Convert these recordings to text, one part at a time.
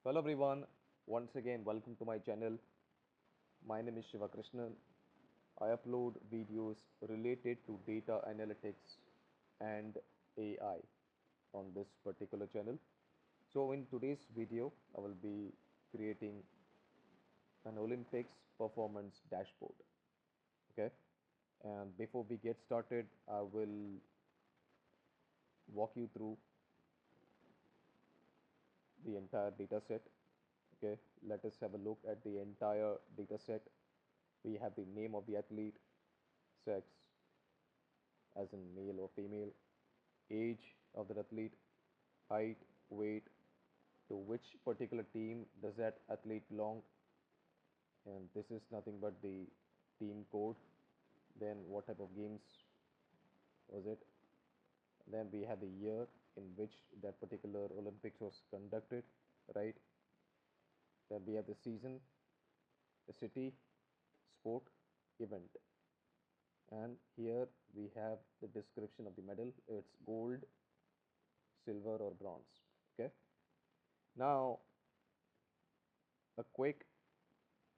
Hello everyone, once again welcome to my channel. My name is Shiva Krishnan. I upload videos related to data analytics and AI on this particular channel. So in today's video, I will be creating an Olympics performance dashboard. Okay, and before we get started, I will walk you through the entire data set. Okay, let us have a look at the entire data set. We have the name of the athlete, sex as in male or female, age of the athlete, height, weight, to which particular team does that athlete belong, and this is nothing but the team code. Then what type of games was it? Then we have the year in which that particular Olympics was conducted, right? Then we have the season, the city, sport, event. And here we have the description of the medal. It's gold, silver or bronze. Okay, now a quick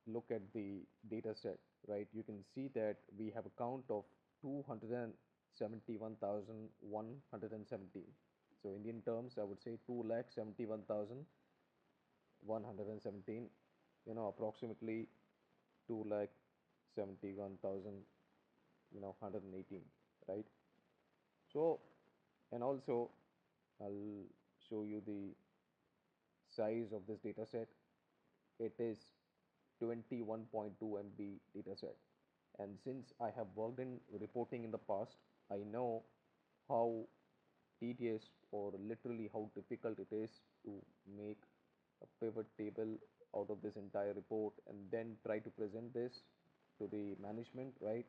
look at the data set, right? You can see that we have a count of 271,117. So Indian terms, I would say 2,71,117, approximately 2,71,000, 118, right? So, and also I'll show you the size of this data set. It is 21.2 MB data set, and since I have worked in reporting in the past, I know how tedious or literally how difficult it is to make a pivot table out of this entire report and then try to present this to the management, right?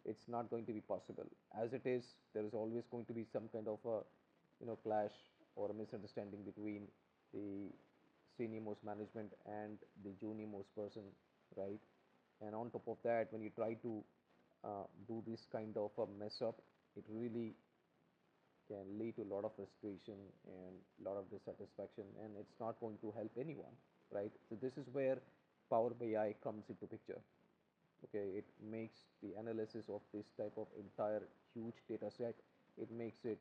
It's not going to be possible. As it is, there is always going to be some kind of a clash or a misunderstanding between the senior most management and the junior most person, right? And on top of that, when you try to do this kind of a mess up, it really can lead to a lot of frustration and a lot of dissatisfaction, and it's not going to help anyone, right? So this is where Power BI comes into picture. Okay, it makes the analysis of this type of entire huge data set, it makes it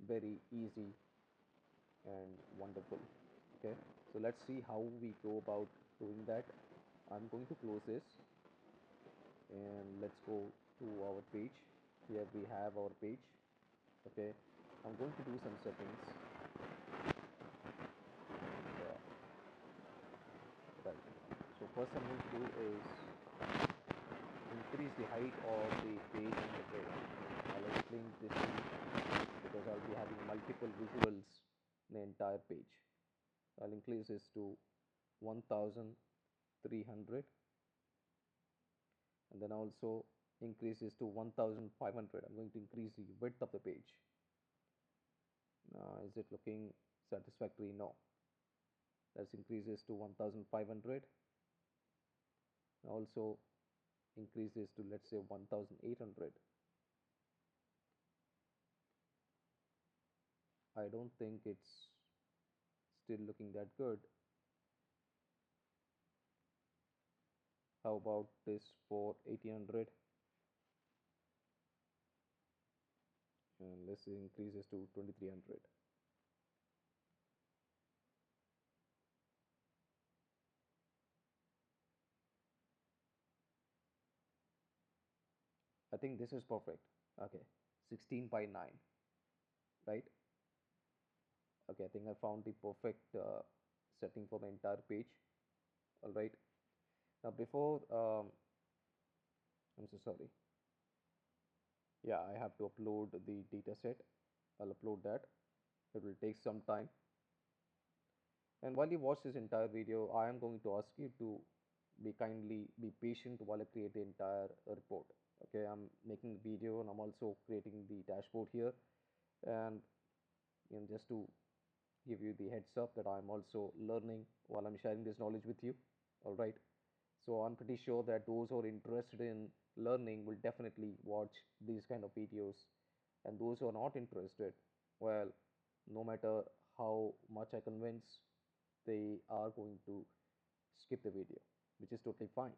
very easy and wonderful. Okay, so let's see how we go about doing that. I'm going to close this and let's go to our page. Here we have our page. Okay, I'm going to do some settings. Yeah, right. So first I'm going to do is increase the height of the page and the page. I'll explain this to you because I'll be having multiple visuals in the entire page. I'll increase this to 1300, and then also increase this to 1500. I'm going to increase the width of the page. Now, is it looking satisfactory? No. Let's increase this to 1500. Also increase this to, let's say, 1800. I don't think it's still looking that good. How about this for 1800? And let's increase this to 2300. I think this is perfect. Okay, 16 by 9, right? Okay, I think I found the perfect setting for the entire page. All right. Now before, I'm so sorry. Yeah, I have to upload the data set. I'll upload that. It will take some time. And while you watch this entire video, I am going to ask you to be patient while I create the entire report. Okay, I'm making the video and I'm also creating the dashboard here. And just to give you the heads up that I'm also learning while I'm sharing this knowledge with you. All right. So I'm pretty sure that those who are interested in learning will definitely watch these kind of videos, and those who are not interested, well, no matter how much I convince, they are going to skip the video, which is totally fine.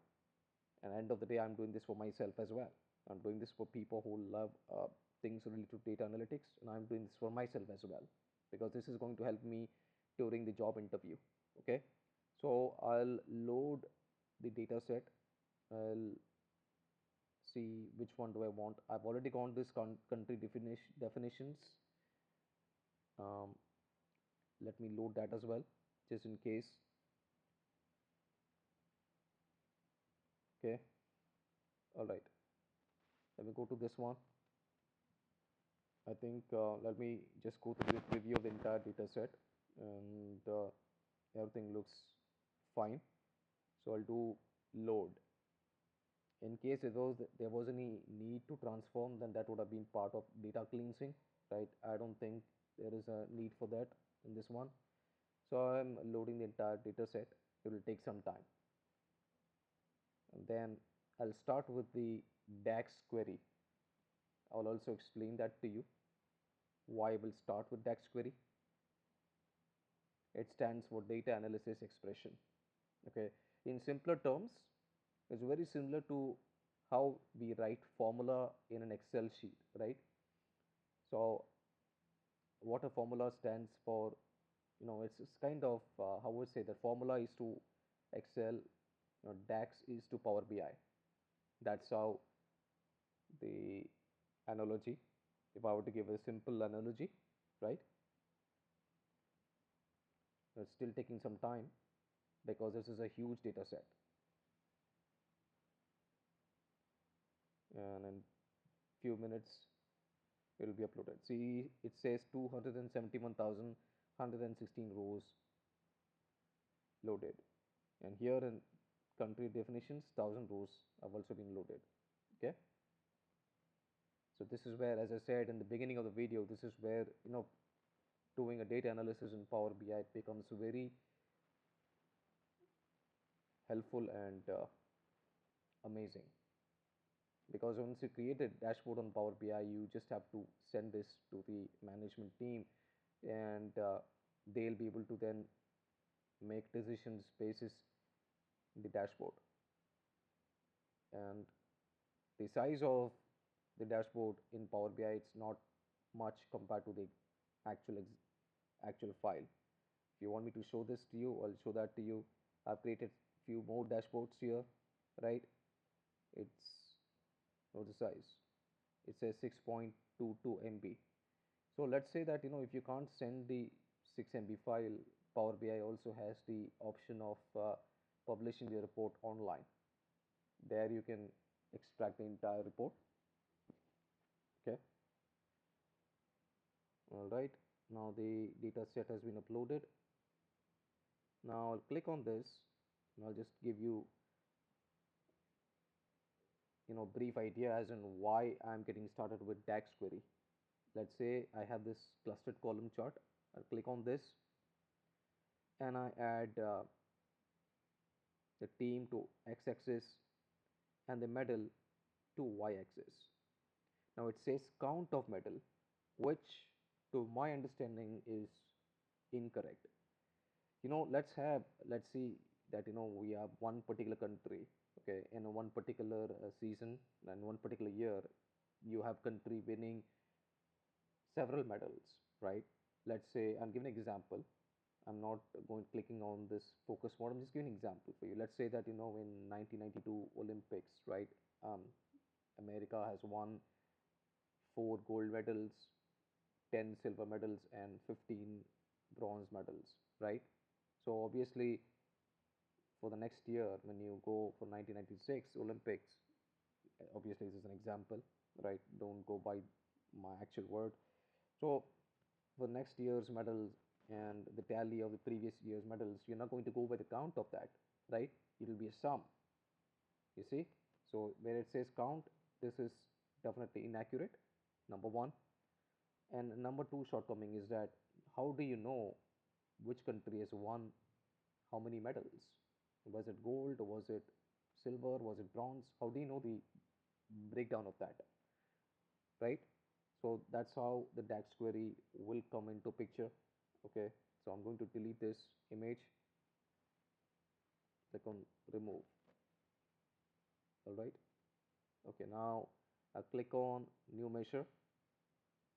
And end of the day, I'm doing this for myself as well. I'm doing this for people who love things related to data analytics, and I'm doing this for myself as well, because this is going to help me during the job interview. Okay, so I'll load the data set. I'll see which one do I want. I've already gone this country definitions. Um, Let me load that as well, just in case. Okay, all right. Let me go to this one. I think let me just go through the preview of the entire data set, and everything looks fine. So I'll do load. In case there was any need to transform, then that would have been part of data cleansing, right? I don't think there is a need for that in this one. So I'm loading the entire data set. It will take some time. And then I'll start with the DAX query. I'll also explain that to you why I will start with DAX query. It stands for data analysis expression. Okay, in simpler terms, it's very similar to how we write formula in an Excel sheet, right? So what a formula stands for, it's kind of how would say that formula is to Excel, DAX is to Power BI. That's how the analogy, if I were to give a simple analogy, right? It's still taking some time because this is a huge data set, and in few minutes it will be uploaded. See, it says 271,116 rows loaded, and here in country definitions 1000 rows have also been loaded. Okay, so this is where, as I said in the beginning of the video, this is where doing a data analysis in Power BI becomes very helpful and amazing, because once you create a dashboard on Power BI, you just have to send this to the management team, and they'll be able to then make decisions basis the dashboard. And the size of the dashboard in Power BI, it's not much compared to the actual file. If you want me to show this to you, I'll show that to you. I've created few more dashboards here, right? It's not the size. It says 6.22 MB. So let's say that if you can't send the 6 MB file, Power BI also has the option of publishing the report online. There you can extract the entire report. Okay, all right, now the data set has been uploaded. Now I'll click on this, and I'll just give you brief idea as in why I'm getting started with DAX query. Let's say I have this clustered column chart. I'll click on this, and I add the team to x-axis and the medal to y-axis. Now it says count of medal, which to my understanding is incorrect. Let's see that we have one particular country, okay, in one particular season and one particular year, you have country winning several medals, right? Let's say I'm giving an example. I'm not going clicking on this focus mode. I'm just giving an example for you. Let's say that in 1992 Olympics, right? America has won 4 gold medals, 10 silver medals, and 15 bronze medals, right? So obviously, for the next year, when you go for 1996 Olympics, obviously this is an example, right? Don't go by my actual word. So for next year's medals and the tally of the previous year's medals, you're not going to go by the count of that, right? It will be a sum. You see, so where it says count, this is definitely inaccurate, number one. And number two shortcoming is that how do you know which country has won how many medals? Was it gold, or was it silver, was it bronze? How do you know the breakdown of that, right? So that's how the DAX query will come into picture. Okay, so I'm going to delete this image. click on remove. All right. Okay, now I'll click on new measure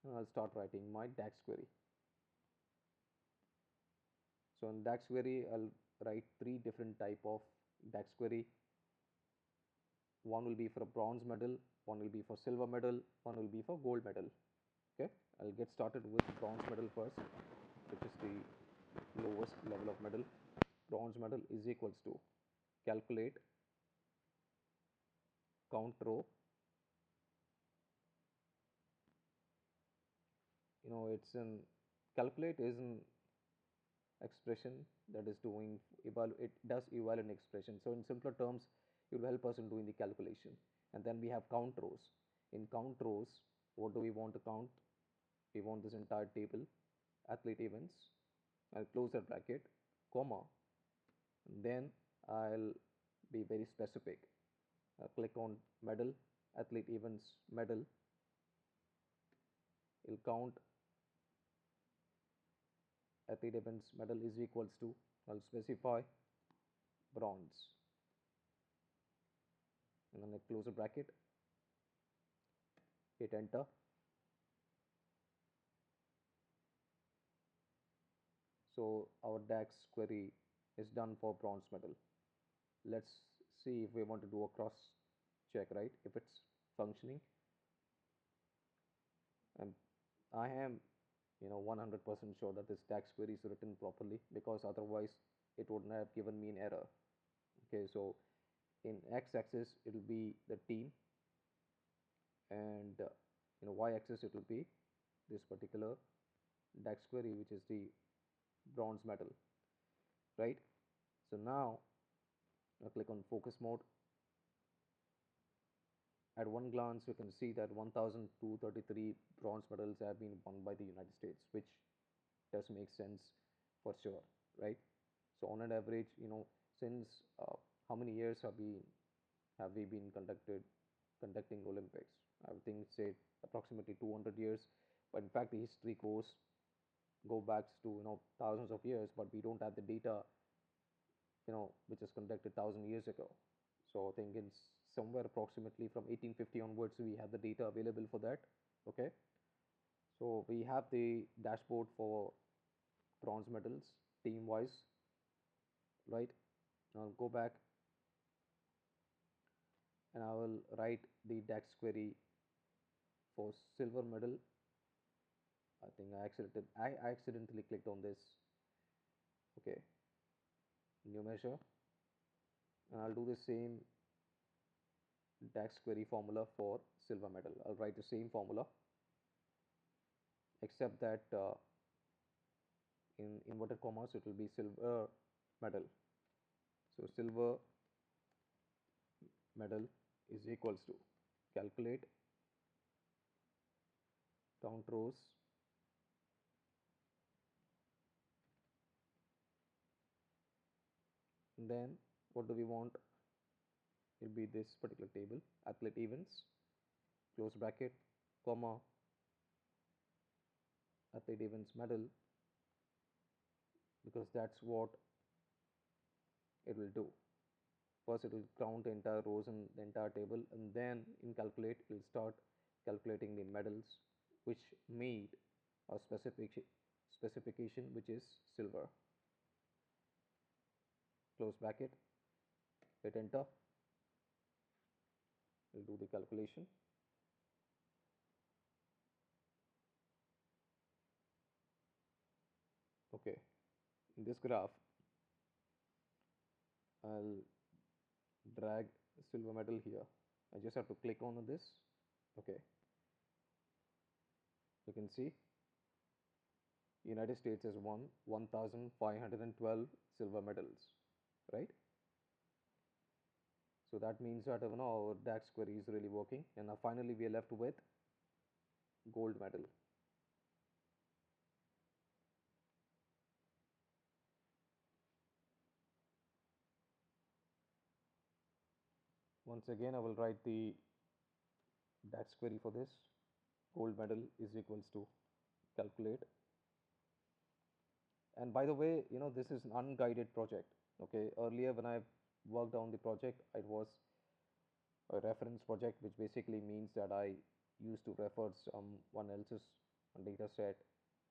and I'll start writing my DAX query. So in DAX query, I'll write three different type of DAX query. One will be for a bronze medal, one will be for silver medal, one will be for gold medal. Okay, I'll get started with bronze medal first, which is the lowest level of medal. Bronze medal is equals to calculate count row. It's an calculate is an expression that is doing it does evaluate an expression. So in simpler terms, it will help us in doing the calculation. And then we have count rows. In count rows, what do we want to count? We want this entire table, athlete events. I'll close that bracket, comma, and then I'll be very specific. I'll click on medal, athlete events medal. It'll count athlete events medal is equals to, I'll specify bronze, and then I close a bracket, hit enter. So our DAX query is done for bronze medal. Let's see if we want to do a cross check, right? If it's functioning. And I am 100% sure that this DAX query is written properly, because otherwise it wouldn't have given me an error. Okay, so in x-axis it will be the team, and y-axis it will be this particular DAX query, which is the bronze medal, right? So now I click on focus mode. At one glance, you can see that 1,233 bronze medals have been won by the United States, which does make sense for sure, right? So on an average, since how many years have we been conducting Olympics? I would think say approximately 200 years, but in fact the history go back to thousands of years, but we don't have the data which was conducted 1,000 years ago. So I think it's somewhere approximately from 1850 onwards we have the data available for that. Okay, so we have the dashboard for bronze medals team wise, right? I'll go back and I will write the DAX query for silver medal. I think I accidentally clicked on this. Okay, new measure, and I'll do the same DAX query formula for silver medal. I'll write the same formula, except that in inverted commas it will be silver medal. So silver medal is equals to calculate count rows, and then what do we want? It will be this particular table, athlete events, close bracket, comma, athlete events medal, because that's what it will do. First it will count the entire rows in the entire table, and then in calculate it will start calculating the medals which meet a specification which is silver. Close bracket, hit enter, we'll do the calculation. Okay, in this graph I'll drag silver medal here. I just have to click on this. Okay, you can see United States has won 1,512 silver medals, right? So that means that our DAX query is really working, and now finally we are left with gold medal. Once again I will write the DAX query for this. Gold medal is equals to calculate And by the way, this is an unguided project. Okay, earlier when I worked on the project, it was a reference project, which basically means that I used to refer someone else's data set,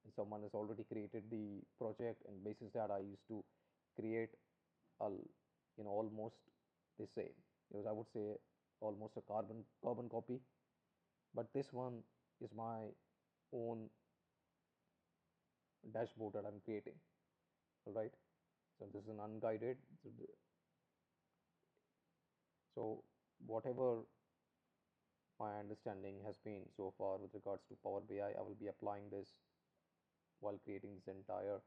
and someone has already created the project, and basis that I used to create a, almost the same. Because I would say almost a carbon copy, but this one is my own dashboard that I'm creating. All right. So this is an unguided. So whatever my understanding has been so far with regards to Power BI, I will be applying this while creating this entire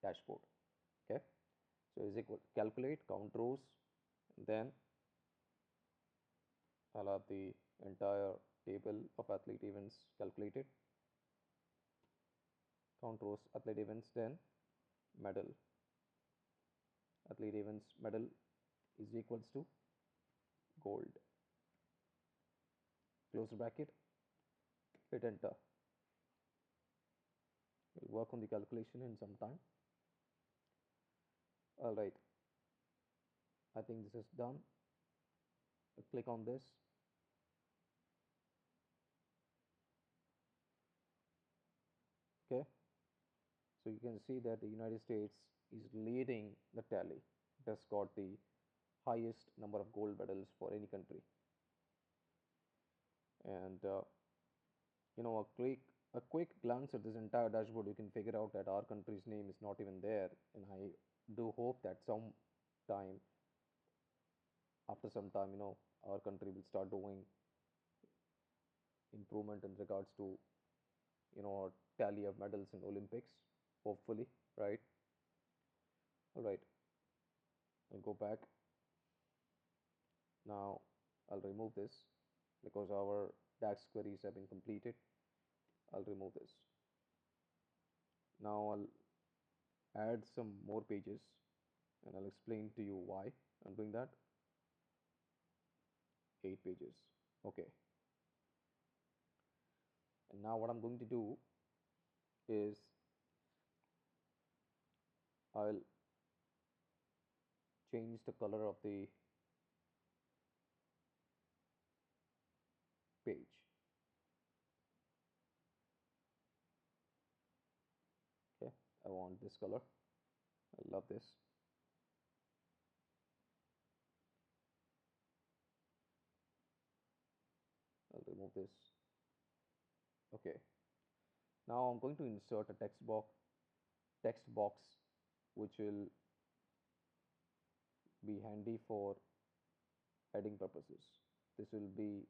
dashboard. Okay. So is equal calculate count rows, then I'll have the entire table of athlete events calculated. Count rows athlete events, then medal. Athlete events medal is equals to gold. Close bracket, hit enter. We'll work on the calculation in some time. All right, I think this is done. Click on this. Okay, so you can see that the United States is leading the tally. It has got the highest number of gold medals for any country. And a quick glance at this entire dashboard, you can figure out that our country's name is not even there. And I do hope that time, after some time, our country will start doing improvement in regards to our tally of medals in Olympics. Hopefully, right? All right, I'll go back now. I'll remove this because our DAX queries have been completed. I'll remove this. Now I'll add some more pages and I'll explain to you why I'm doing that. 8 pages. Okay. And now what I'm going to do is I'll change the color of the page. Okay. I want this color. I love this. I'll remove this. Okay. Now I'm going to insert a text box which will be handy for heading purposes. This will be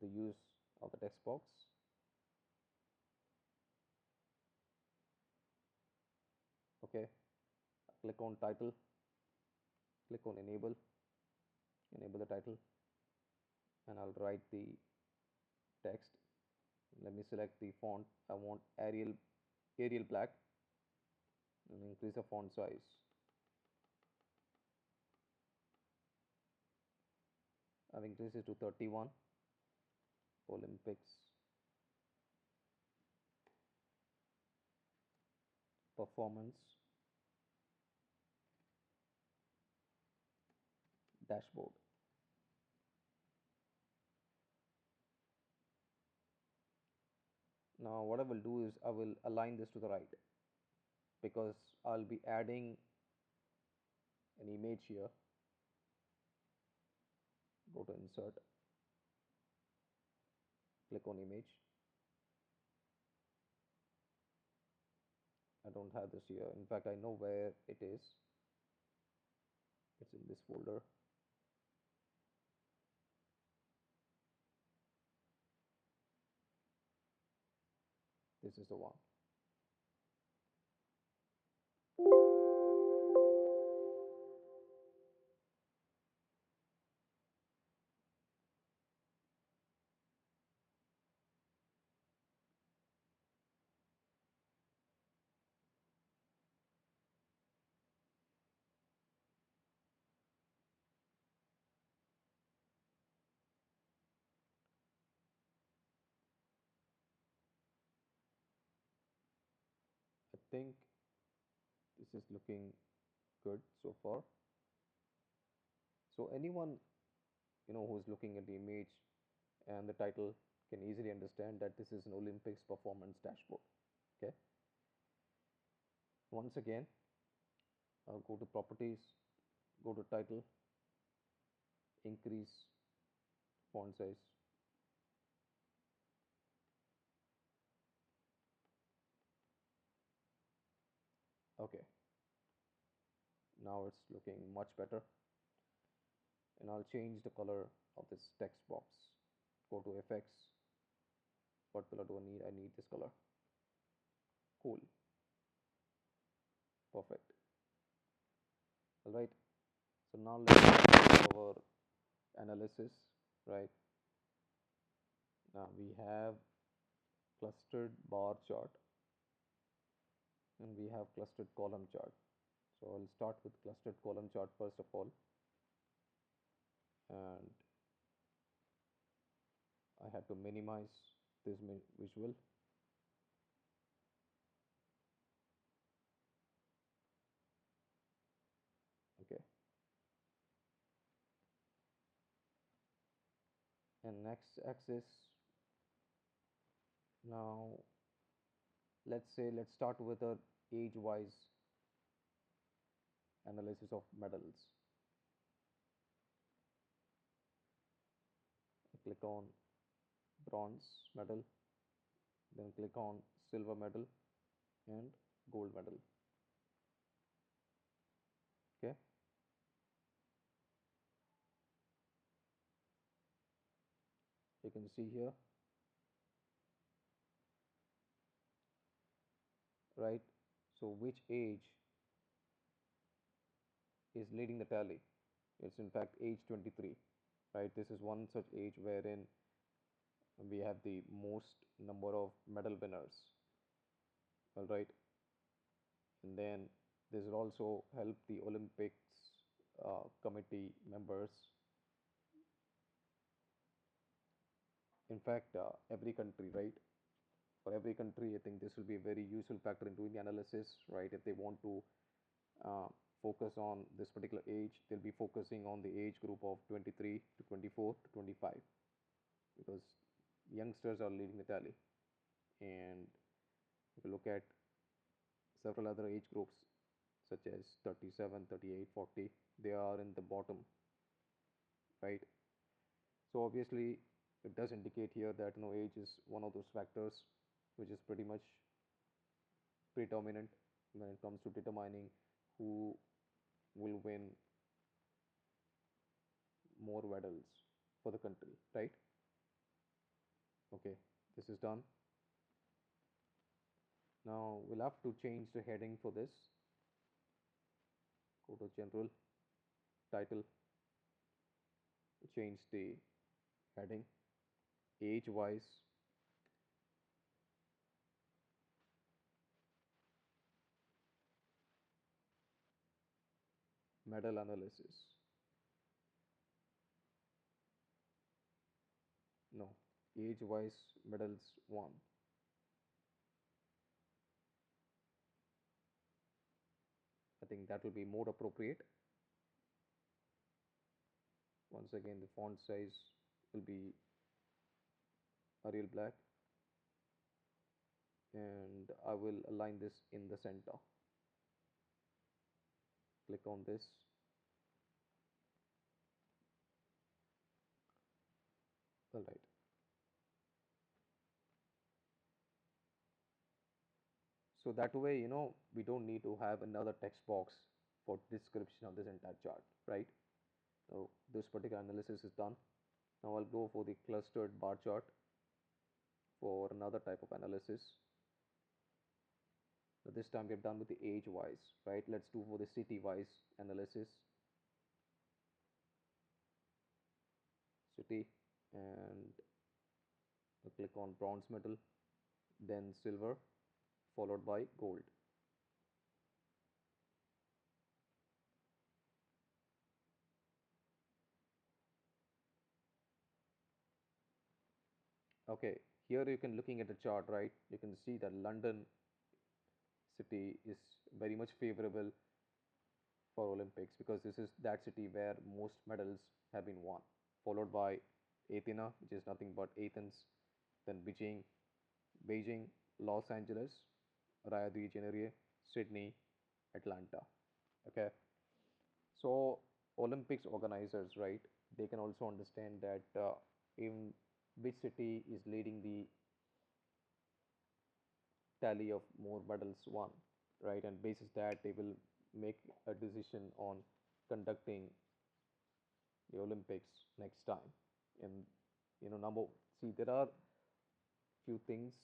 the use of the text box. Okay. Click on title, click on enable the title, and I'll write the text. Let me select the font. I want Arial black, and increase the font size. I've increased it to 31. Olympics performance dashboard. Now what I will do is I will align this to the right because I'll be adding an image here. Go to insert, click on image. I don't have this here. In fact, I know where it is. It's in this folder. This is the one. think this is looking good so far. So anyone who's looking at the image and the title can easily understand that this is an Olympics performance dashboard. Okay. Once again, go to properties, go to title, increase font size. Okay, now it's looking much better. And I'll change the color of this text box. Go to effects. What color do I need? I need this color. Cool. Perfect. All right. So now let's do our analysis. Right. Now we have clustered bar chart and we have clustered column chart. So I'll start with clustered column chart first of all. And I have to minimize this visual. Okay. And next axis. Now let's start with a age wise analysis of medals. Click on bronze medal, then click on silver medal and gold medal. Okay. You can see here, right? So which age is leading the tally? It's in fact age 23, right? This is one such age wherein we have the most number of medal winners. All right. And then this will also help the Olympics committee members. In fact, every country, right? For every country, I think this will be a very useful factor in doing the analysis, right? If they want to uh, focus on this particular age, they'll be focusing on the age group of 23 to 24 to 25 because youngsters are leading the tally. And if you look at several other age groups, such as 37, 38, 40, they are in the bottom, right? So obviously, it does indicate here that age is one of those factors which is pretty much predominant when it comes to determining who will win more medals for the country, right? Okay, this is done. Now we'll have to change the heading for this. Go to general, title, change the heading, age wise, medal analysis. No, age wise medals won. I think that will be more appropriate. Once again, the font size will be Arial black and I will align this in the center. Click on this. All right. So that way, we don't need to have another text box for description of this entire chart, right? So this particular analysis is done. Now I'll go for the clustered bar chart for another type of analysis. So this time we have done with the age wise, right? Let's do for the city wise analysis. City, and I'll click on bronze medal, then silver, followed by gold. Okay, here you can looking at the chart, right? You can see that London city is very much favorable for Olympics because this is that city where most medals have been won, followed by Athena, which is nothing but Athens, then Beijing, Los Angeles, Rio de Janeiro, Sydney, Atlanta. Okay, so Olympics organizers, right? They can also understand that in which city is leading the tally of more medals won, right? And basis that they will make a decision on conducting the Olympics next time. And number see there are few things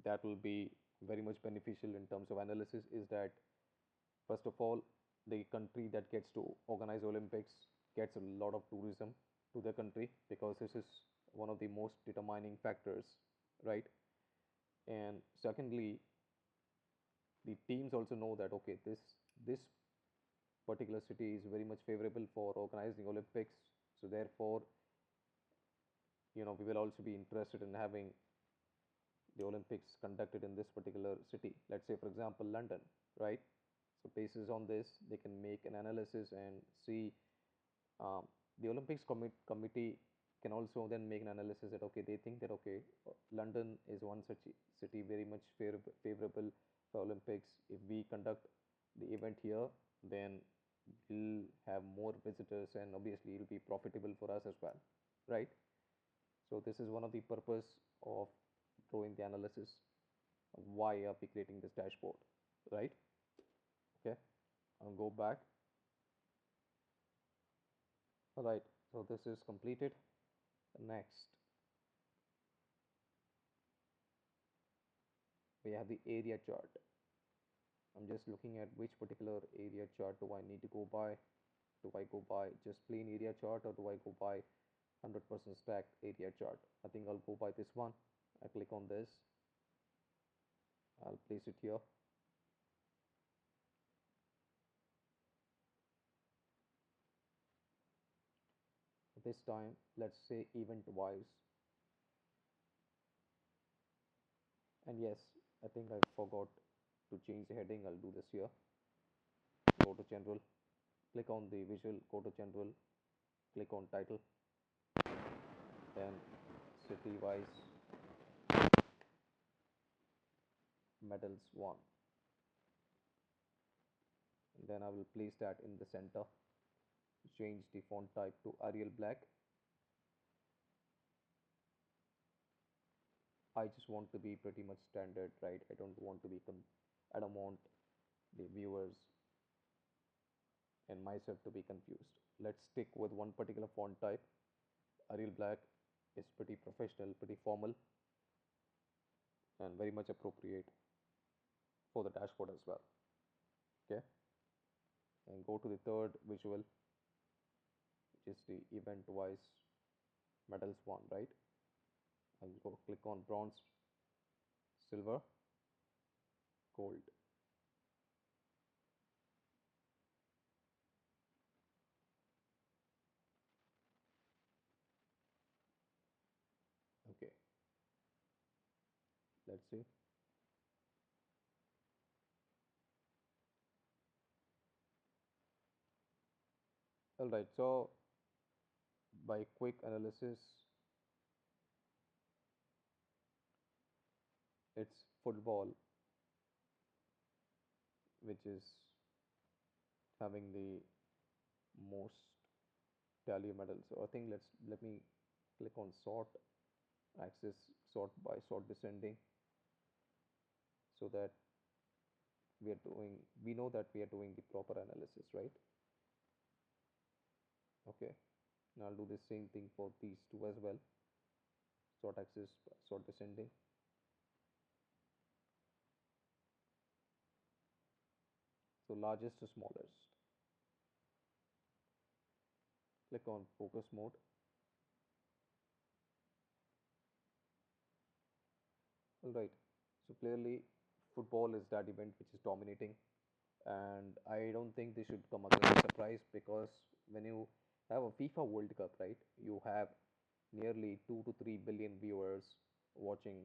that will be very much beneficial in terms of analysis is that first of all the country that gets to organize Olympics gets a lot of tourism to the country because this is one of the most determining factors, right? And secondly, the teams also know that okay this particular city is very much favorable for organizing Olympics, so therefore we will also be interested in having the Olympics conducted in this particular city. Let's say, for example, London, right? So, basis on this, they can make an analysis and see the Olympics committee can also then make an analysis that okay, they think that okay, London is one such city very much favorable for Olympics. If we conduct the event here, then we'll have more visitors and obviously it'll be profitable for us as well, right? So this is one of the purpose of drawing the analysis of why are we creating this dashboard, right? Okay, I'll go back. All right, so this is completed. Next, we have the area chart. I'm just looking at which particular area chart do I need to go by. Do I go by just plain area chart or do I go by 100% stacked area chart? I think I'll go by this one. I click on this. I'll place it here. This time, let's say event wise. And yes, I think I forgot to change the heading. I'll do this here. Go to general, click on the visual, go to general, click on title, then city wise medals won. Then I will place that in the center. Change the font type to Arial Black. I just want to be pretty much standard, right? I don't want to be I don't want the viewers and myself to be confused. Let's stick with one particular font type. Arial Black is pretty professional, pretty formal, and very much appropriate for the dashboard as well. Okay, and go to the third visual, which is the event wise medals one, right? I'll go click on bronze, silver, gold. Okay, let's see. All right, so by quick analysis, it's football which is having the most tally medals. So I think let me click on sort axis, sort by sort descending, so that we know that we are doing the proper analysis, right? Okay, now I'll do the same thing for these two as well. Sort axis, sort descending. So largest to smallest. Click on focus mode. All right. So clearly, football is that event which is dominating, and I don't think this should come as a surprise because when you have a FIFA World Cup, right, you have nearly 2 to 3 billion viewers watching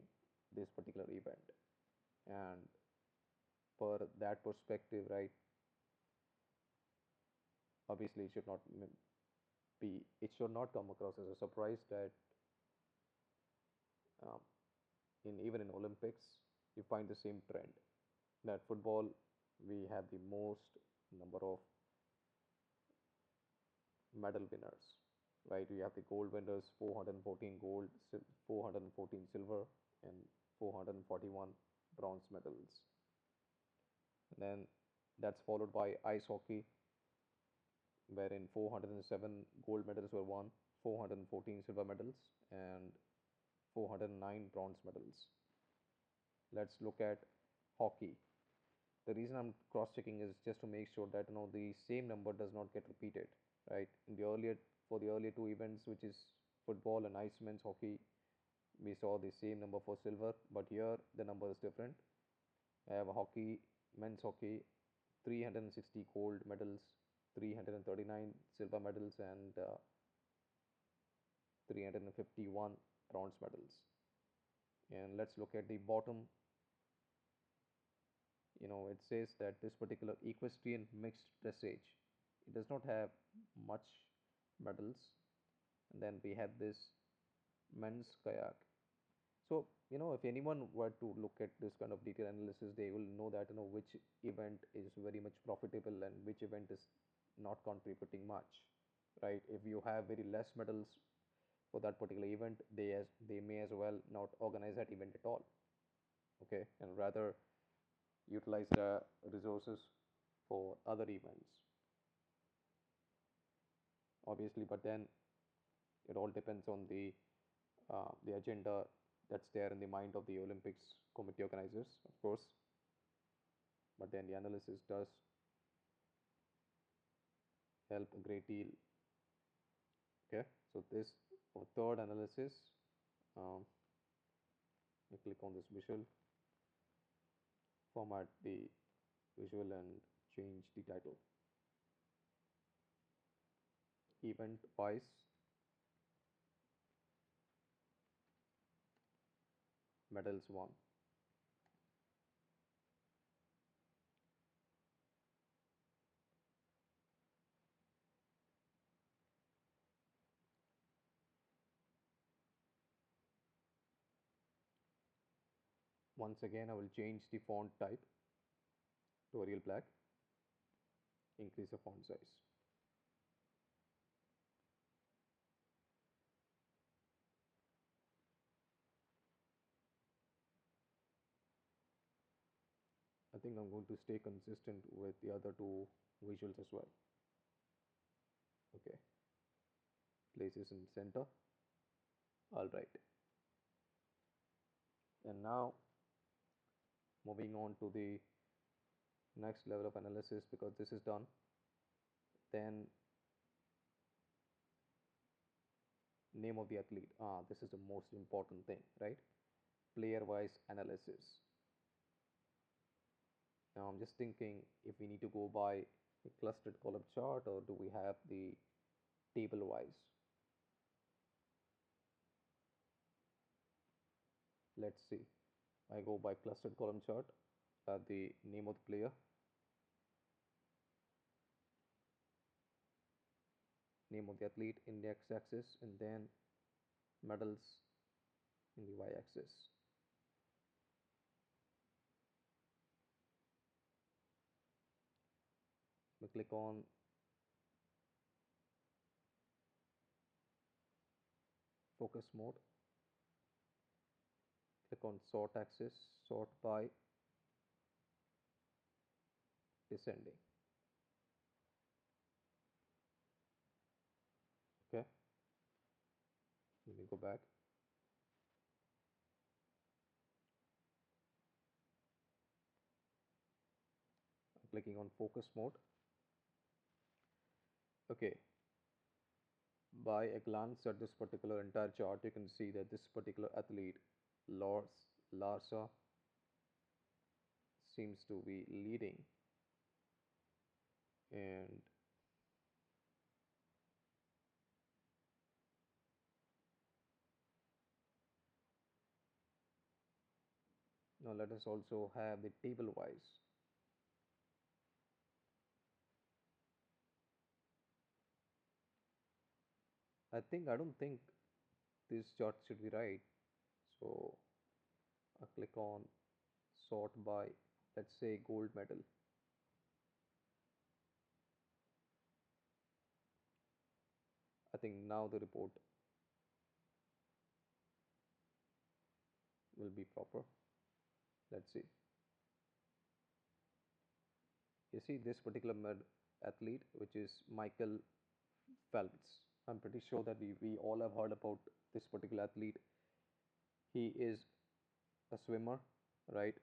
this particular event, and per that perspective, right? Obviously, it should not it should not come across as a surprise that um, in even in Olympics, you find the same trend. That football, we have the most number of medal winners, right? We have the gold winners, 414 gold, 414 silver, and 441 bronze medals. And then that's followed by ice hockey, wherein 407 gold medals were won, 414 silver medals, and 409 bronze medals. Let's look at hockey. The reason I'm cross checking is just to make sure that the same number does not get repeated, right? In the earlier For the earlier two events, which is football and ice men's hockey, we saw the same number for silver, but here the number is different. I have hockey, men's hockey, 360 gold medals, 339 silver medals, and 351 bronze medals. And let's look at the bottom. It says that this particular equestrian mixed dressage, it does not have much medals. And then we have this men's kayak. So, if anyone were to look at this kind of detailed analysis, they will know that which event is very much profitable and which event is not contributing much, right? If you have very less medals for that particular event, they may as well not organize that event at all, okay, and rather utilize the resources for other events, obviously. But then it all depends on the agenda that's there in the mind of the Olympics committee organizers, of course. But then the analysis does help a great deal. Okay, so this for third analysis, um, you click on this visual, format the visual, and change the title. Event wise, medals won. Once again, I will change the font type to Arial Black, increase the font size. I think I'm going to stay consistent with the other two visuals as well. Okay, place this in center. All right, and now moving on to the next level of analysis, because this is done, then name of the athlete. This is the most important thing, right? Player wise analysis. Now I'm just thinking if we need to go by a clustered column chart, or do we have the table wise. Let's see. I go by clustered column chart, the name of the player, name of the athlete in the x axis, and then medals in the y axis. We click on focus mode, click on sort axis, sort by descending. Okay, let me go back. I'm clicking on focus mode. Okay, by a glance at this particular entire chart, you can see that this particular athlete, Larsa, seems to be leading, and now let us also have the table wise. I don't think this chart should be right. So I click on sort by, let's say, gold medal. I think now the report will be proper. Let's see. You see this particular athlete, which is Michael Phelps. I'm pretty sure that we all have heard about this particular athlete. He is a swimmer, right?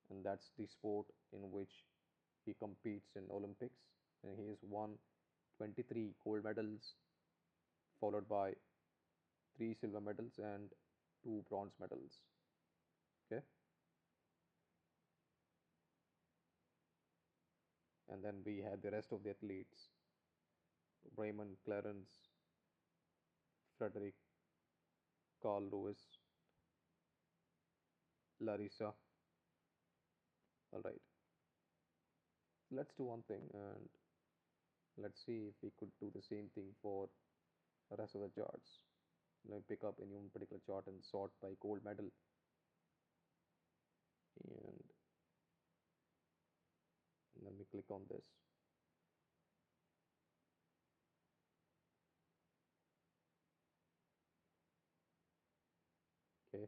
And that's the sport in which he competes in Olympics. And he has won 23 gold medals, followed by 3 silver medals and 2 bronze medals. Okay. And then we had the rest of the athletes: Raymond Clarence, Frederick, Carl Lewis, Larissa. All right. Let's do one thing and let's see if we could do the same thing for the rest of the charts. Let me pick up any one particular chart and sort by gold medal. And let me click on this. Okay.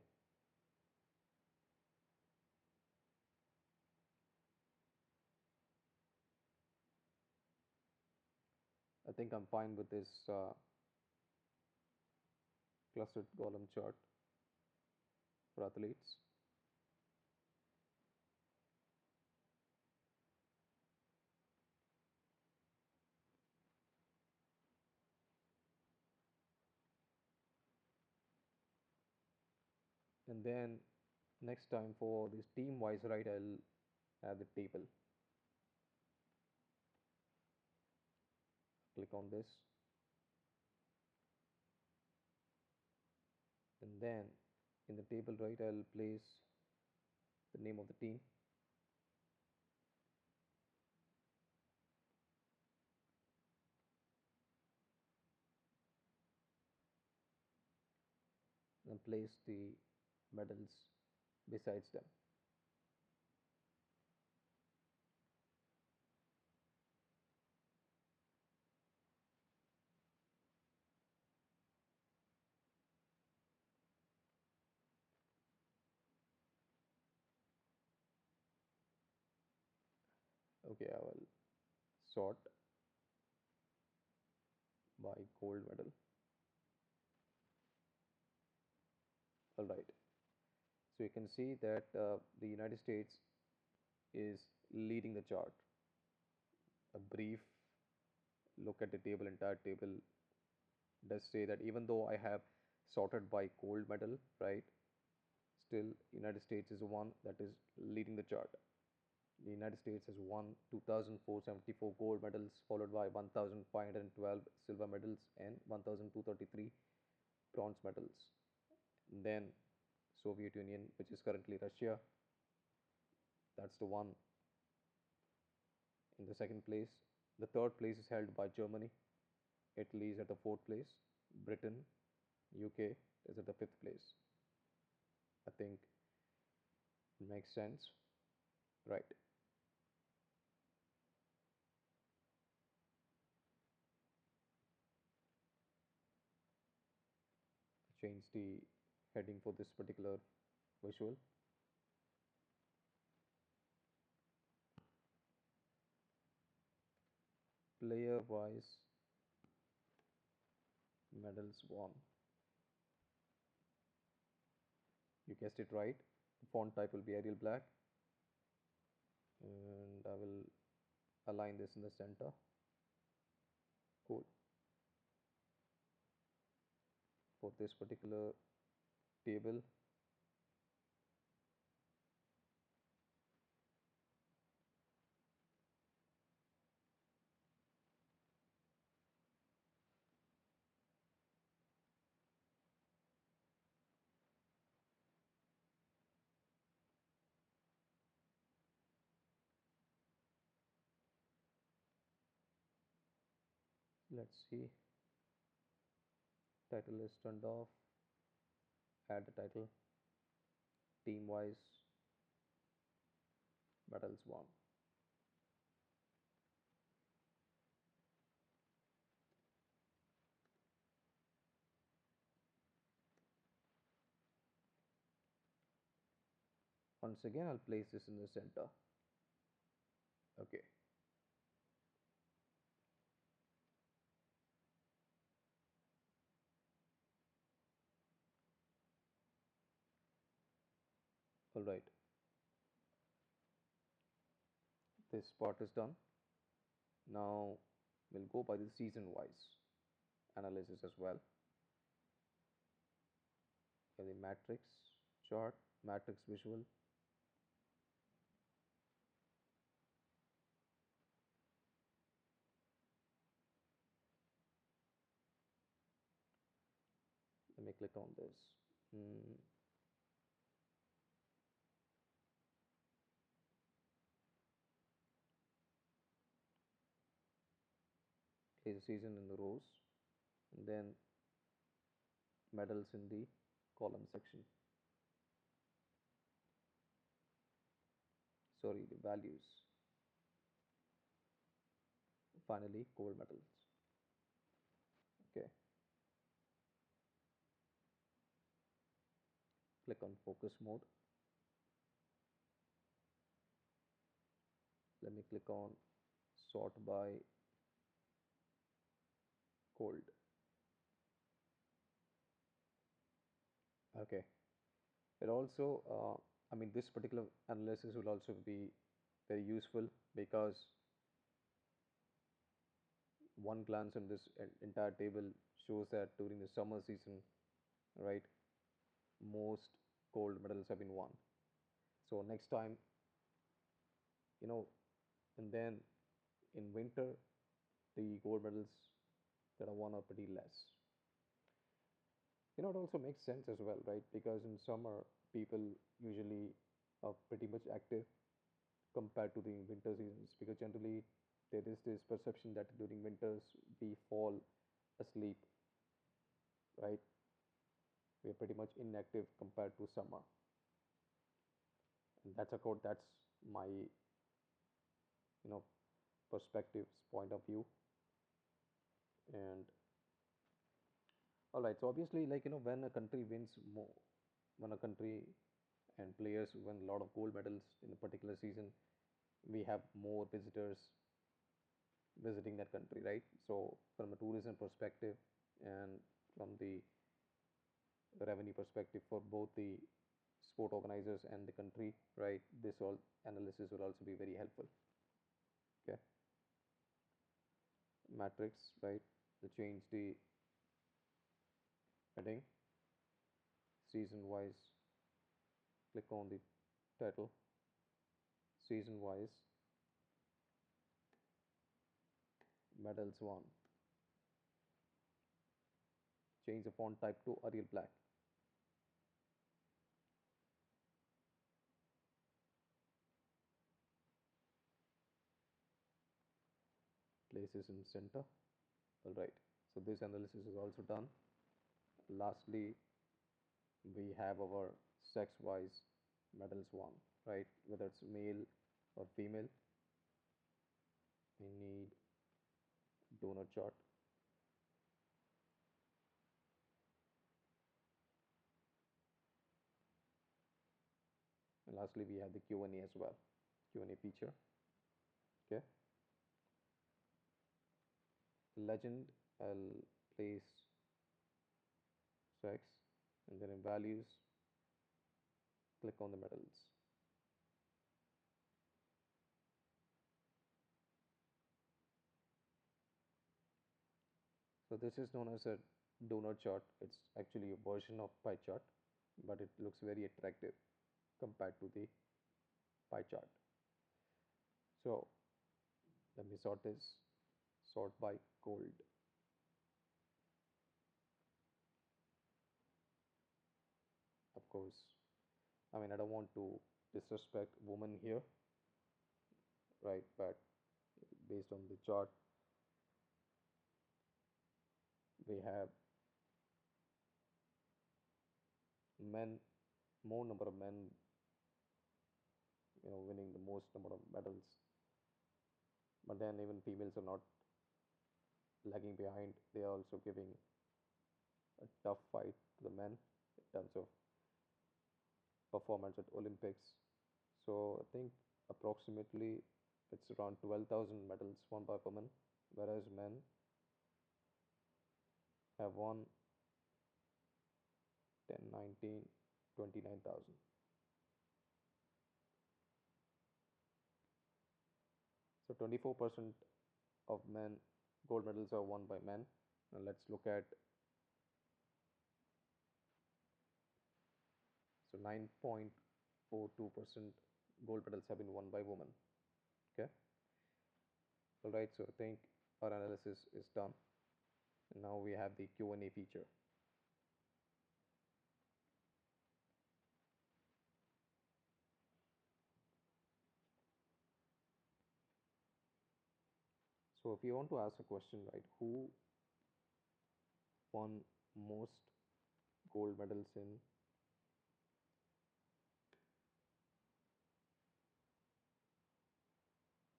I think I'm fine with this clustered column chart for athletes. And then next time for this team wise, right, I'll add the table. Click on this. And then in the table, right, I'll place the name of the team. And place the medals besides them. Okay, I will sort by gold medal. All right. So you can see that the United States is leading the chart. A brief look at the table, entire table, does say that even though I have sorted by gold medal, right, still United States is the one that is leading the chart. The United States has won 2,474 gold medals, followed by 1,512 silver medals and 1,233 bronze medals. Then Soviet Union, which is currently Russia, that's the one in the second place. The third place is held by Germany. Italy is at the fourth place. Britain, UK is at the fifth place. I think it makes sense, right? Change the heading for this particular visual. Player wise medals won. You guessed it right. The font type will be Arial Black, and I will align this in the center. Cool. For this particular table, let's see. Title is turned off. Add the title. Team wise, battles won. Once again, I'll place this in the center. Okay. All right. This part is done. Now we'll go by the season wise analysis as well. Okay, the matrix chart, matrix visual. Let me click on this. Hmm. Place the season in the rows, and then medals in the column section. Sorry, the values. Finally, gold medals. Okay. Click on focus mode. Let me click on sort by gold. Okay. It also, I mean, this particular analysis will also be very useful because one glance on this entire table shows that during the summer season, right, most gold medals have been won. So next time, you know, and then in winter, the gold medals that are won are pretty less. It also makes sense as well, right? Because in summer, people usually are pretty much active compared to the winter seasons, because generally there is this perception that during winters we fall asleep, right? We are pretty much inactive compared to summer, and that's my perspectives point of view. And all right, so obviously, when a country wins more, when a country and players win a lot of gold medals in a particular season, we have more visitors visiting that country, right? So from a tourism perspective and from the revenue perspective for both the sport organizers and the country, right? This all analysis will also be very helpful. Okay, matrix, right? To change the heading season wise, click on the title season wise medals won. Change the font type to Arial Black. Places in center. All right. So this analysis is also done. Lastly, we have our sex-wise medals won, right? Whether it's male or female. We need donor chart. And lastly, we have the Q&A as well. Q&A feature. Okay. Legend. I'll place sex, and then in values, click on the medals. So this is known as a donut chart. It's actually a version of pie chart, but it looks very attractive compared to the pie chart. So let me sort this. Sort by gold. Of course, I mean, I don't want to disrespect women here, right? But based on the chart, we have men, more number of men, winning the most number of medals. But then even females are not lagging behind. They are also giving a tough fight to the men in terms of performance at Olympics. So I think approximately it's around 12,000 medals won by women, whereas men have won 10, 19, 29,000. So 24% of men gold medals are won by men. Now let's look at, so 9.42% gold medals have been won by women. Okay. All right. So I think our analysis is done. And now we have the Q&A feature. So if you want to ask a question, right, who won most gold medals in,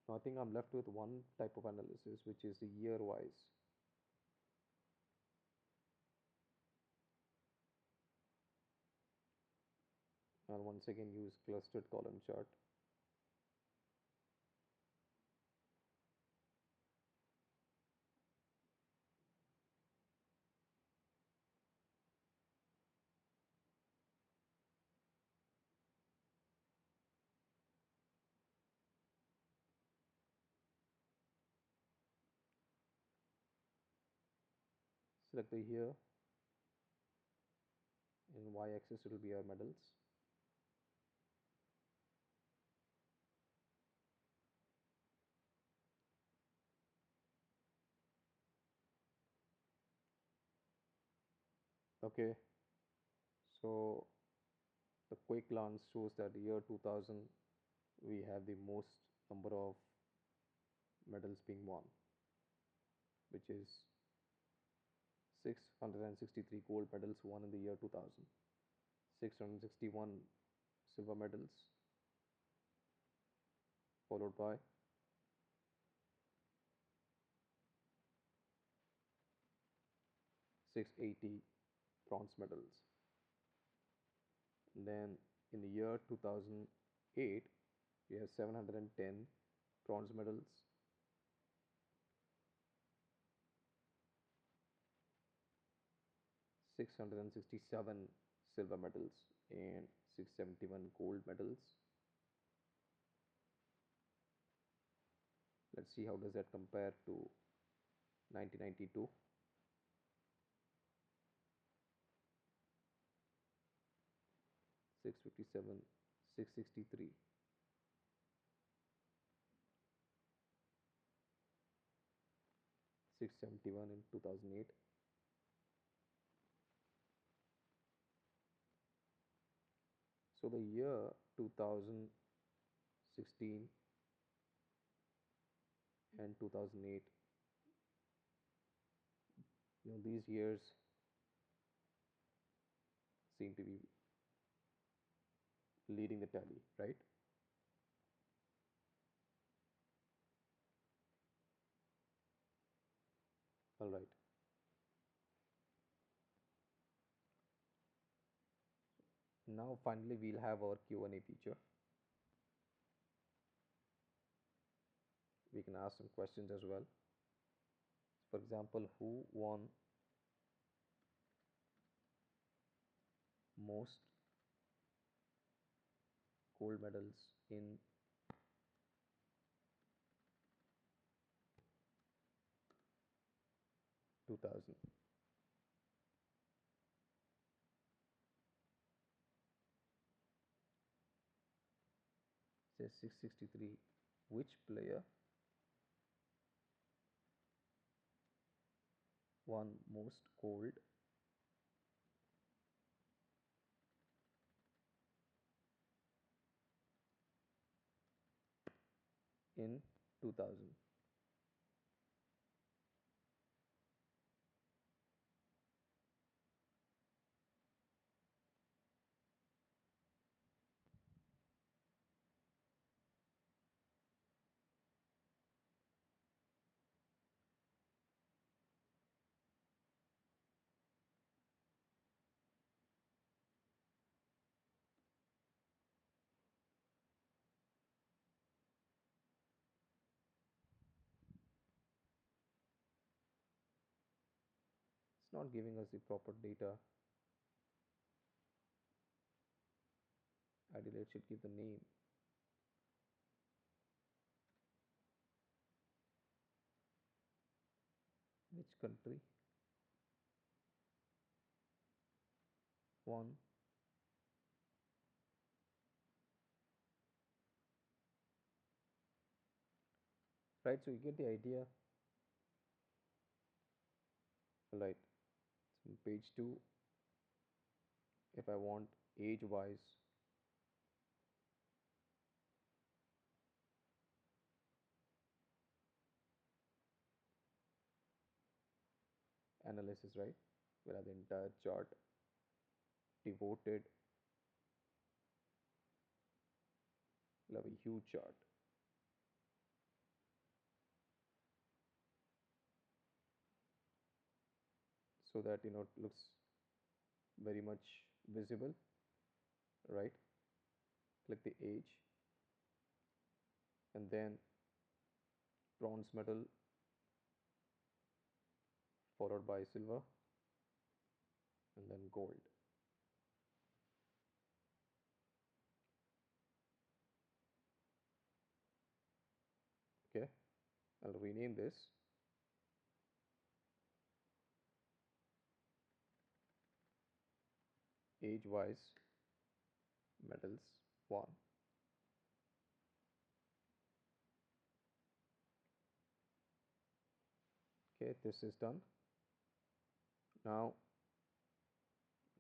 now I think I'm left with one type of analysis, which is the year wise. I'll once again use clustered column chart. Select the year, in y-axis it will be our medals. Okay, so the quick glance shows that the year 2000 we have the most number of medals being won, which is 663 gold medals won in the year 2000, 661 silver medals, followed by 680 bronze medals. And then in the year 2008, we have 710 bronze medals, 667 silver medals, and 671 gold medals. Let's see how does that compare to 1992. Six 57, 663, 671 in 2008. So the year 2016 and 2008, these years seem to be leading the tally, right? All right. Now finally we'll have our Q&A feature. We can ask some questions as well. For example, who won most gold medals in 2000? Says 663. Which player won most gold in 2000? not giving us the proper data. Ideally it should give the name. Which country? One. Right, so you get the idea. Right, so on page 2, if I want age wise analysis, right, we'll have the entire chart devoted. We'll have a huge chart so that it looks very much visible, right? Click the age, and then bronze medal followed by silver, and then gold. Okay, I'll rename this age wise medals 1. Okay, this is done. Now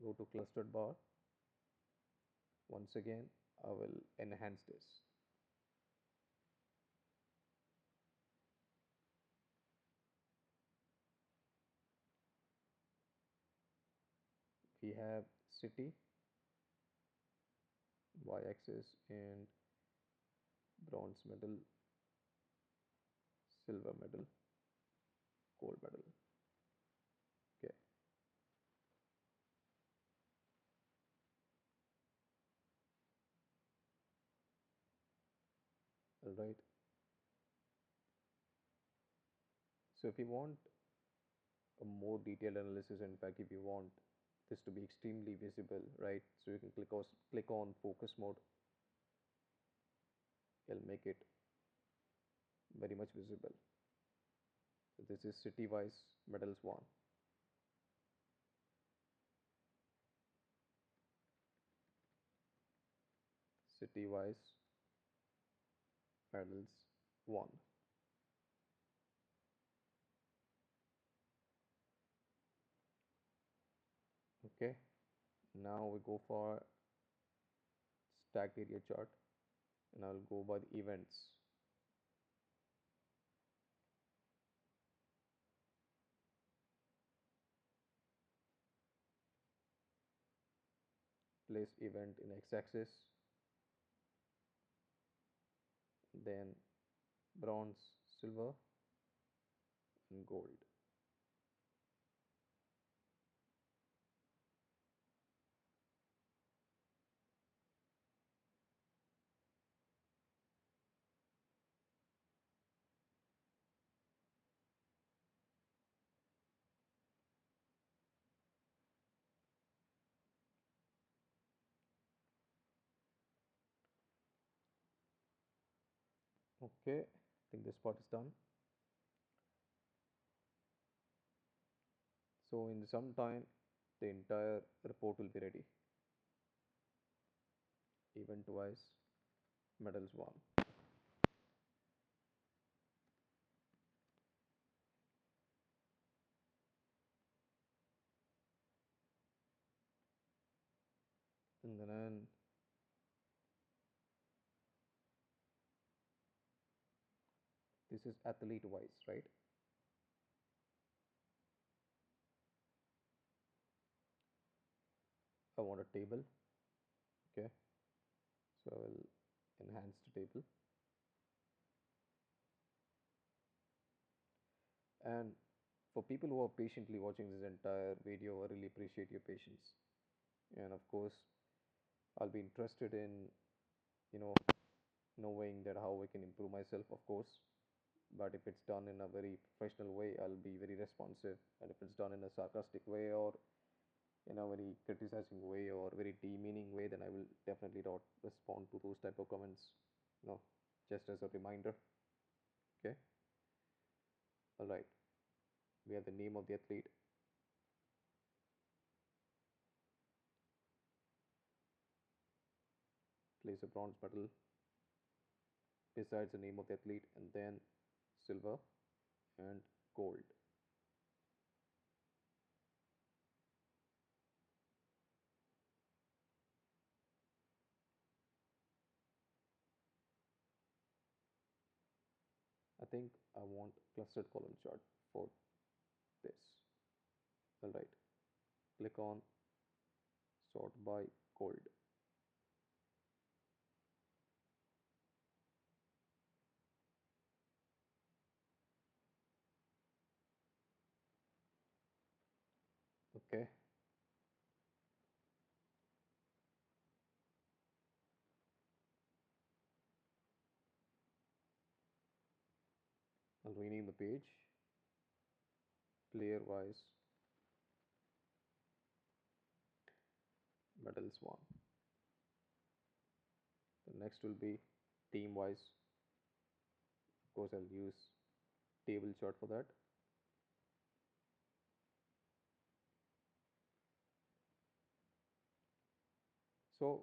go to clustered bar. Once again I will enhance this. We have city, y-axis, and bronze medal, silver medal, gold medal. Okay, all right. So if you want a more detailed analysis, in fact, if you want this to be extremely visible, right? So you can click on focus mode. It'll make it very much visible. So this is city wise medals 1. City wise medals 1. Okay, now we go for stacked area chart, and I'll go by the events. Place event in x-axis, then bronze, silver, and gold. Okay, I think this part is done. So in some time the entire report will be ready. Event wise medals 1. And then this is athlete wise, right? I want a table. Okay, so I will enhance the table. And for people who are patiently watching this entire video, I really appreciate your patience. And of course, I'll be interested in, you know, knowing that how I can improve myself, of course. But if it's done in a very professional way, I'll be very responsive. And if it's done in a sarcastic way or in a very criticizing way or very demeaning way, then I will definitely not respond to those type of comments. No, just as a reminder. Okay. All right. We have the name of the athlete. Place a bronze medal besides the name of the athlete, and then silver and gold. I think I want clustered column chart for this. All right. Click on sort by gold. Okay. I'll rename the page player wise medals one. The next will be team wise. Of course, I'll use table chart for that. So,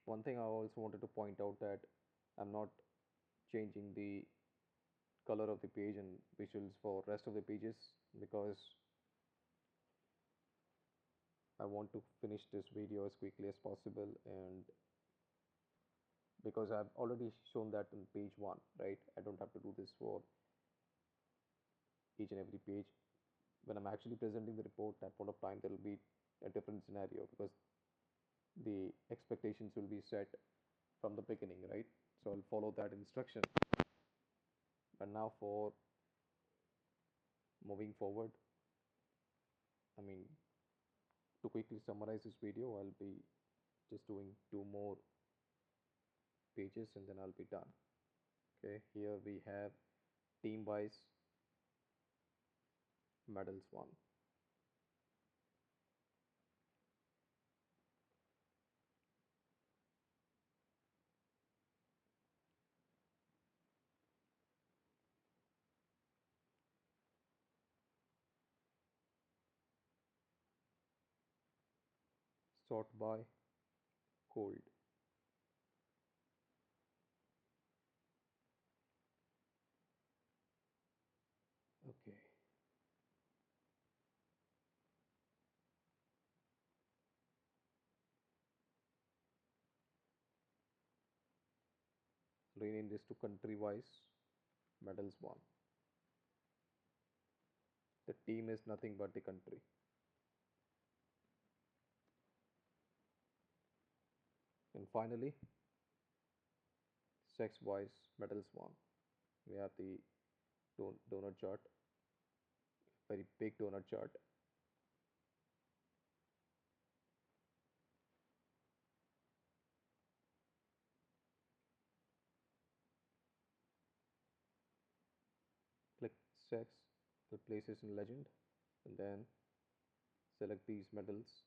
one thing I also wanted to point out that I'm not changing the color of the page and visuals for rest of the pages because I want to finish this video as quickly as possible, and because I've already shown that in page 1, right? I don't have to do this for each and every page. When I'm actually presenting the report at point of time, there will be a different scenario because the expectations will be set from the beginning, right? So I'll follow that instruction. But now for moving forward, I mean, to quickly summarize this video, I'll be just doing two more pages and then I'll be done. Okay, here we have team wise medals one. Sort by gold. Okay, rename this to country wise medals one. The team is nothing but the country. And finally, sex wise medals one. We have the donor chart, very big donor chart. Click sex, the places in legend, and then select these medals,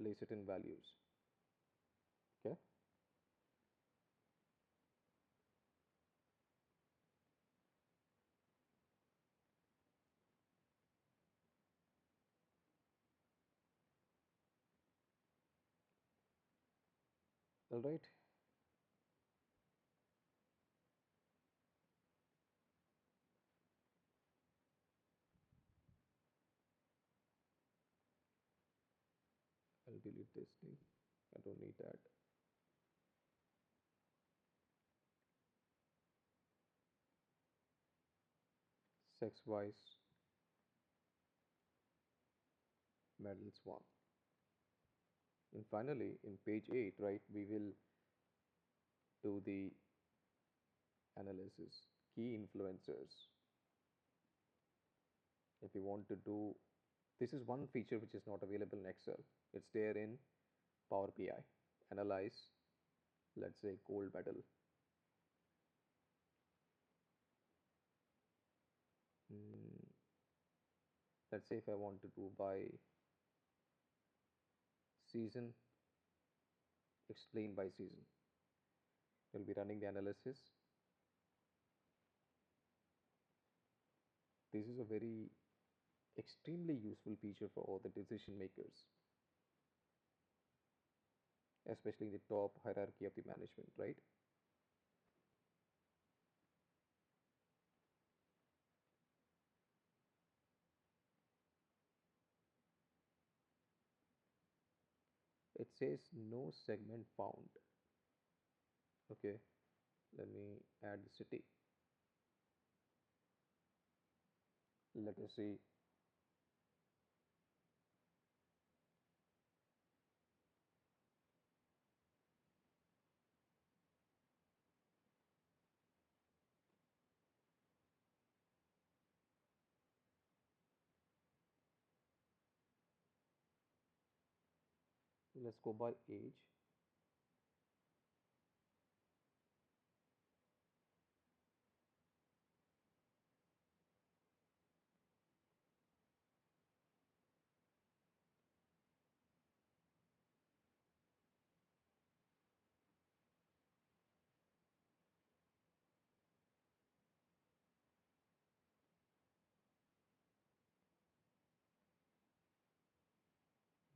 place it in values. Okay. All right. I'll delete this thing. I don't need that. Sex wise medals one. And finally, in page 8, right, we will do the analysis. Key influencers. If you want to do, this is one feature which is not available in Excel. It's there in Power BI. Analyze let's say gold medal. Mm, let's say if I wanted to buy season, explained by season, we'll be running the analysis. This is a very extremely useful feature for all the decision makers, especially in the top hierarchy of the management, right? It says no segment found. Okay, let me add the city. Let us see. Let's go by age.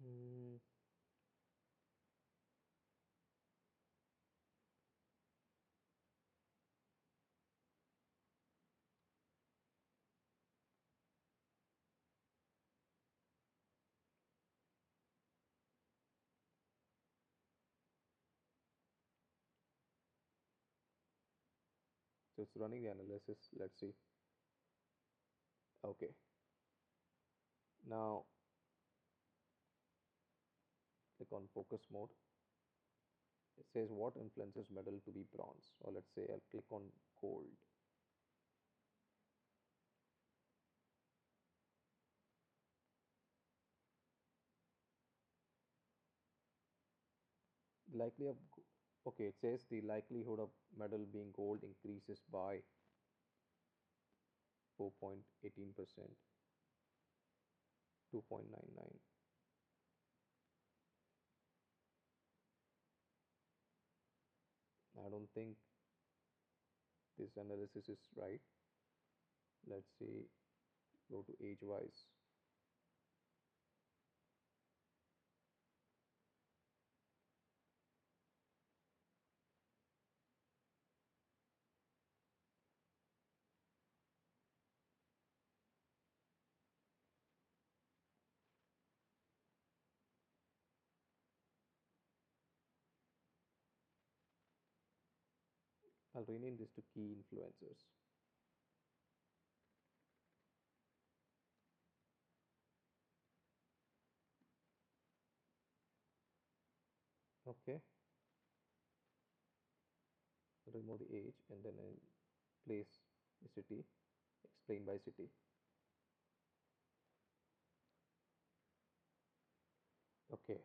Hmm, so it's running the analysis. Let's see. Okay, now click on focus mode. It says what influences metal to be bronze, or let's say I'll click on gold. Likely of okay, it says the likelihood of metal being gold increases by 4.18%, 2.99. I don't think this analysis is right. Let's see, go to age wise. I'll rename this to key influencers. Okay, remove the age and then place the city, explain by city. Okay,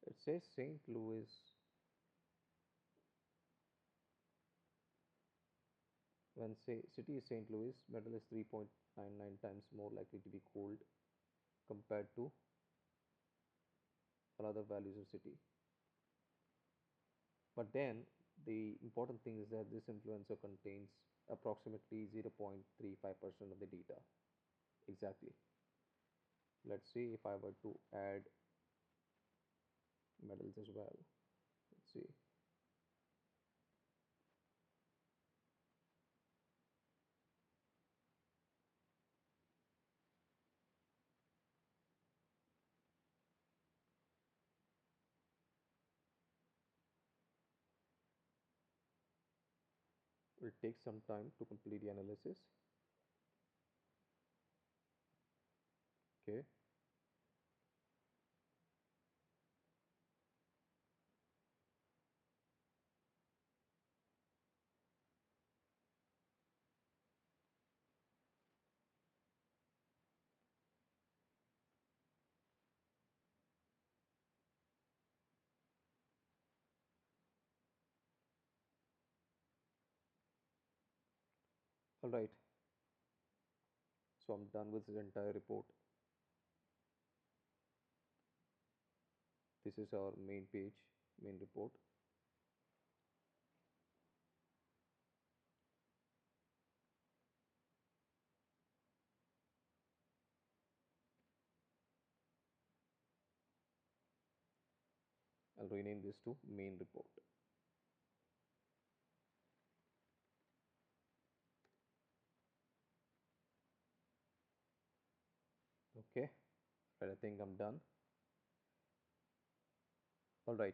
it says St. Louis. When say city is St. Louis, metal is 3.99 times more likely to be cooled compared to other values of city. But then the important thing is that this influencer contains approximately 0.35% of the data. Exactly. Let's see if I were to add metals as well. Let's see. it takes some time to complete the analysis. Okay. All right. So I'm done with this entire report. This is our main page, main report. I'll rename this to main report. Okay. Right, I think I'm done. All right.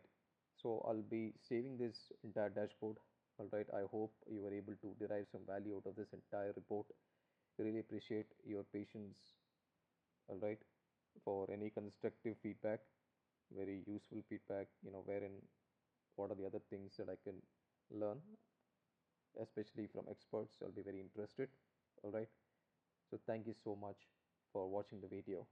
So I'll be saving this entire dashboard. All right. I hope you were able to derive some value out of this entire report. Really appreciate your patience. All right. For any constructive feedback, very useful feedback, wherein what are the other things that I can learn, especially from experts. I'll be very interested. All right. So thank you so much for watching the video.